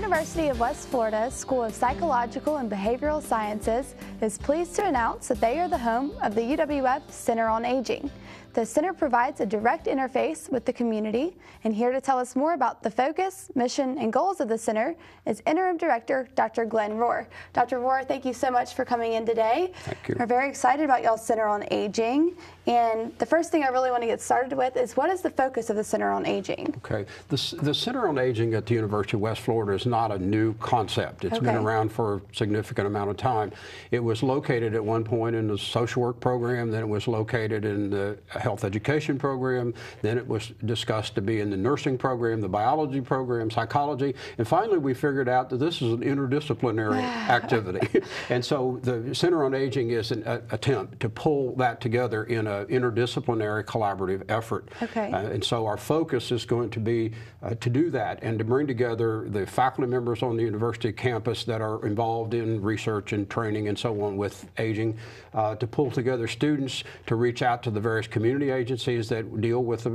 University of West Florida School of Psychological and Behavioral Sciences is pleased to announce that they are the home of the UWF Center on Aging. The center provides a direct interface with the community, and here to tell us more about the focus, mission, and goals of the center is Interim Director Dr. Rohr. Dr. Rohr, thank you so much for coming in today. Thank you. We're very excited about y'all's Center on Aging, and the first thing I really want to get started with is what is the focus of the Center on Aging? Okay, the Center on Aging at the University of West Florida is not a new concept. It's been around for a significant amount of time. It was located at one point in the social work program, then it was located in the health education program, then it was discussed to be in the nursing program, the biology program, psychology, and finally we figured out that this is an interdisciplinary activity. And so the Center on Aging is an attempt to pull that together in an interdisciplinary collaborative effort. And so our focus is going to be to do that and to bring together the faculty members on the university campus that are involved in research and training and so on with aging, to pull together students to reach out to the various community agencies that deal with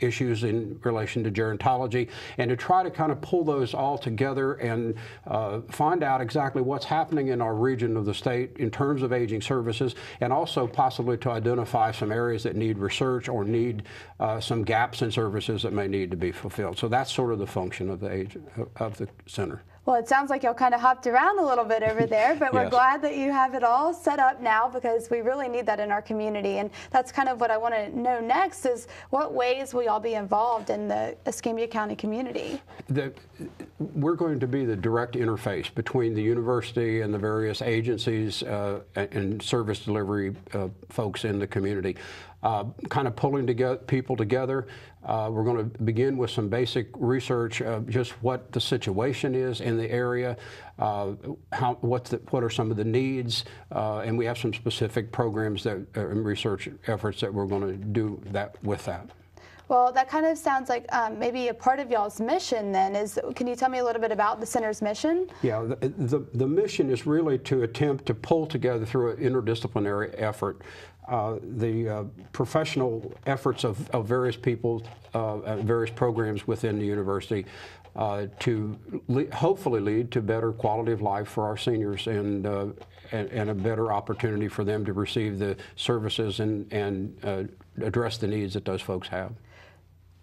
issues in relation to gerontology, and to try to kind of pull those all together and find out exactly what's happening in our region of the state in terms of aging services, and also possibly to identify some areas that need research or need some gaps in services that may need to be fulfilled. So that's sort of the function of the center. Well, it sounds like y'all kind of hopped around a little bit over there, but we're glad that you have it all set up now because we really need that in our community. And that's kind of what I want to know next is what ways will y'all be involved in the Escambia County community? We're going to be the direct interface between the university and the various agencies and service delivery folks in the community. Kind of pulling people together. We're going to begin with some basic research of just what the situation is in the area, what are some of the needs, and we have some specific programs and research efforts that we're going to do with that. Well, that kind of sounds like maybe a part of y'all's mission then is, can you tell me a little bit about the center's mission? Yeah, the mission is really to attempt to pull together through an interdisciplinary effort the professional efforts of various people, various programs within the university to hopefully lead to better quality of life for our seniors and a better opportunity for them to receive the services and address the needs that those folks have.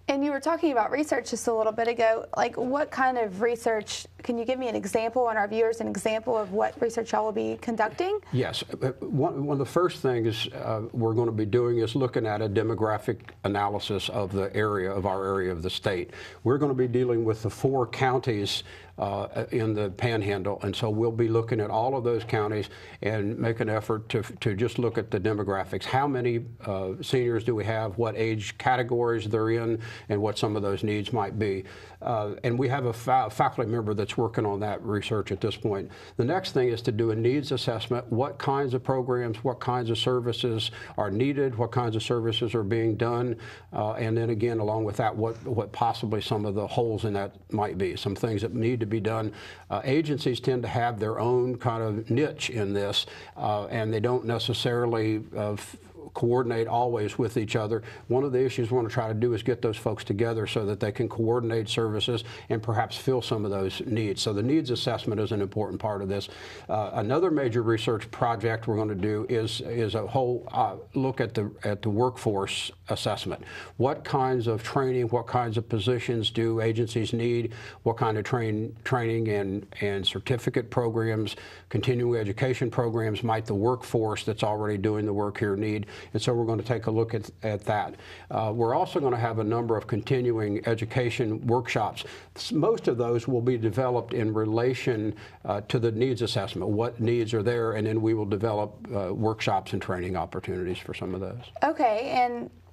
And you were talking about research just a little bit ago. Like, what kind of research? Can you give me an example and our viewers an example of what research y'all will be conducting? Yes. One of the first things we're going to be doing is looking at a demographic analysis of the area, of our area of the state. We're going to be dealing with the 4 counties in the Panhandle, and so we'll be looking at all of those counties and make an effort to just look at the demographics. How many seniors do we have, what age categories they're in, and what some of those needs might be. And we have a faculty member that's working on that research at this point. The next thing is to do a needs assessment. What kinds of programs, what kinds of services are needed, what kinds of services are being done, and then again, along with that, what possibly some of the holes in that might be, some things that need to be done. Agencies tend to have their own kind of niche in this, and they don't necessarily coordinate always with each other. One of the issues we want to try to do is get those folks together so that they can coordinate services and perhaps fill some of those needs. So the needs assessment is an important part of this. Another major research project we're going to do is a whole look at the workforce assessment. What kinds of training, what kinds of positions do agencies need? What kind of training and certificate programs, continuing education programs might the workforce that's already doing the work here need? And so we're going to take a look at that. We're also going to have a number of continuing education workshops. Most of those will be developed in relation to the needs assessment, what needs are there, and then we will develop workshops and training opportunities for some of those. Okay,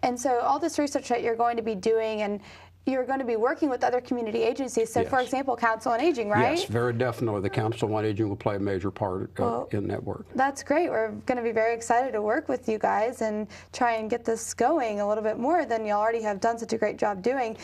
and so all this research that you're going to be doing, and you're going to be working with other community agencies. So, for example, Council on Aging, right? Yes, very definitely. The Council on Aging will play a major part in that work. That's great. We're going to be very excited to work with you guys and try and get this going a little bit more than you already have done such a great job doing.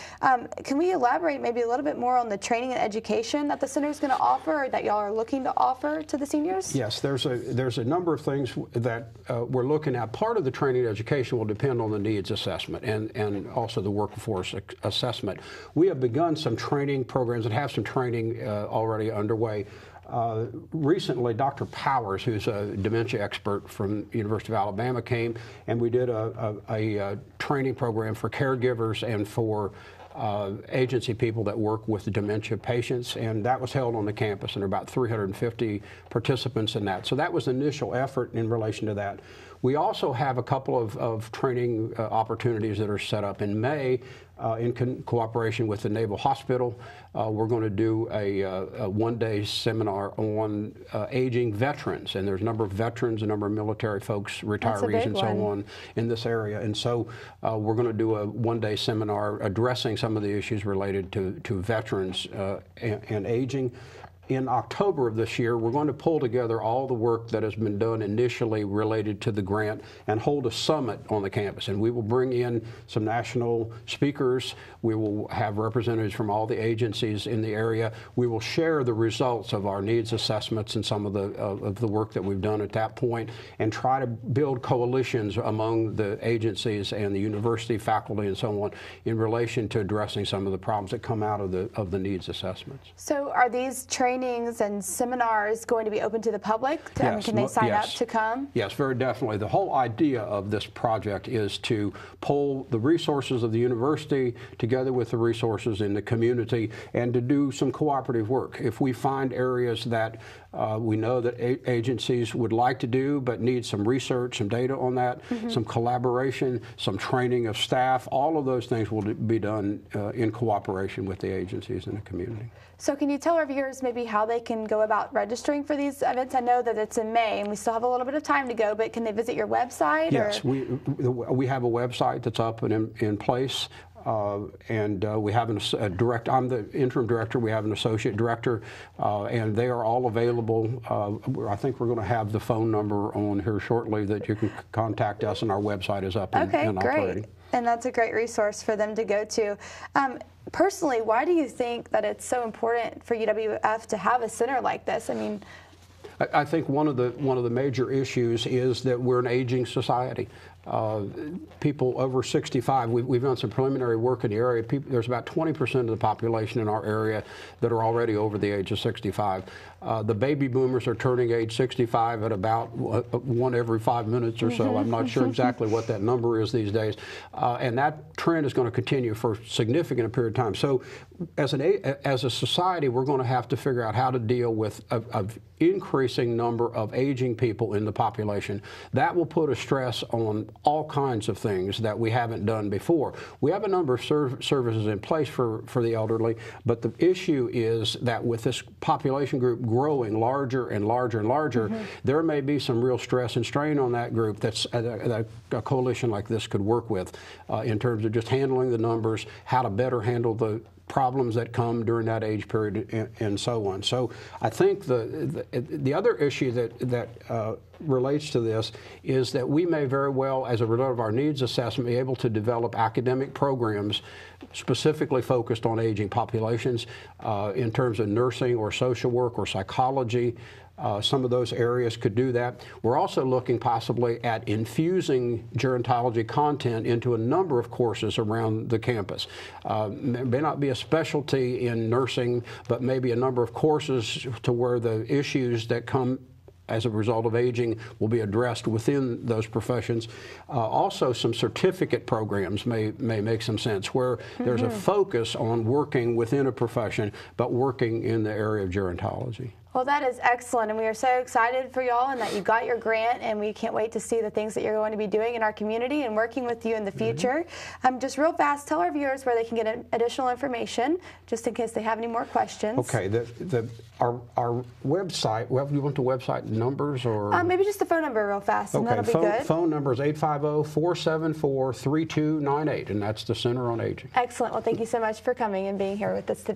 Can we elaborate maybe a little bit more on the training and education that the center is going to offer, or that y'all are looking to offer to the seniors? Yes, there's a number of things that we're looking at. Part of the training and education will depend on the needs assessment and also the workforce assessment assessment. We have begun some training programs and have some training already underway. Recently, Dr. Powers, who's a dementia expert from University of Alabama, came and we did a training program for caregivers and for agency people that work with dementia patients, and that was held on the campus, and there were about 350 participants in that. So that was the initial effort in relation to that. We also have a couple of training opportunities that are set up in May in cooperation with the Naval Hospital. We're going to do a one-day seminar on aging veterans, and there's a number of veterans, a number of military folks, retirees, and so on in this area. And so we're going to do a one-day seminar addressing some of the issues related to veterans and aging. In October of this year, we're going to pull together all the work that has been done initially related to the grant and hold a summit on the campus. And we will bring in some national speakers. We will have representatives from all the agencies in the area. We will share the results of our needs assessments and some of the work that we've done at that point, and try to build coalitions among the agencies and the university faculty and so on in relation to addressing some of the problems that come out of the needs assessments. So are these trainings and seminars going to be open to the public? Yes. Can they sign up to come? Yes, very definitely. The whole idea of this project is to pull the resources of the university together with the resources in the community and to do some cooperative work. If we find areas that we know that agencies would like to do but need some research, some data on that, some collaboration, some training of staff, all of those things will be done in cooperation with the agencies and the community. So can you tell our viewers maybe how they can go about registering for these events? I know that it's in May and we still have a little bit of time to go, but can they visit your website? Yes, we have a website that's up and in place. And we have a direct, I'm the interim director, we have an associate director, and they are all available. I think we're going to have the phone number on here shortly that you can contact us, and our website is up and operating. Great. And that's a great resource for them to go to. Personally, why do you think that it's so important for UWF to have a center like this? I mean, I think one of the major issues is that we're an aging society. People over 65, we've done some preliminary work in the area. There's about 20% of the population in our area that are already over the age of 65. The baby boomers are turning age 65 at about one every 5 minutes or so. I'm not sure exactly what that number is these days. And that trend is going to continue for a significant period of time. So as a society, we're going to have to figure out how to deal with an increasing number of aging people in the population. That will put a stress on all kinds of things that we haven't done before. We have a number of services in place for the elderly, but the issue is that with this population group growing larger and larger and larger, there may be some real stress and strain on that group that a coalition like this could work with in terms of just handling the numbers, how to better handle the problems that come during that age period and so on. So I think the other issue that relates to this is that we may very well, as a result of our needs assessment, be able to develop academic programs specifically focused on aging populations in terms of nursing or social work or psychology. Some of those areas could do that. We're also looking possibly at infusing gerontology content into a number of courses around the campus. There may not be a specialty in nursing, but maybe a number of courses to where the issues that come as a result of aging will be addressed within those professions. Also, some certificate programs may make some sense where there's a focus on working within a profession, but working in the area of gerontology. Well, that is excellent, and we are so excited for y'all and that you got your grant, and we can't wait to see the things that you're going to be doing in our community and working with you in the future. Just real fast, tell our viewers where they can get additional information, just in case they have any more questions. Okay, our website, well, you want the website numbers or? Maybe just the phone number real fast, and that'll be good. Phone number is 850-474-3298, and that's the Center on Aging. Excellent. Well, thank you so much for coming and being here with us today.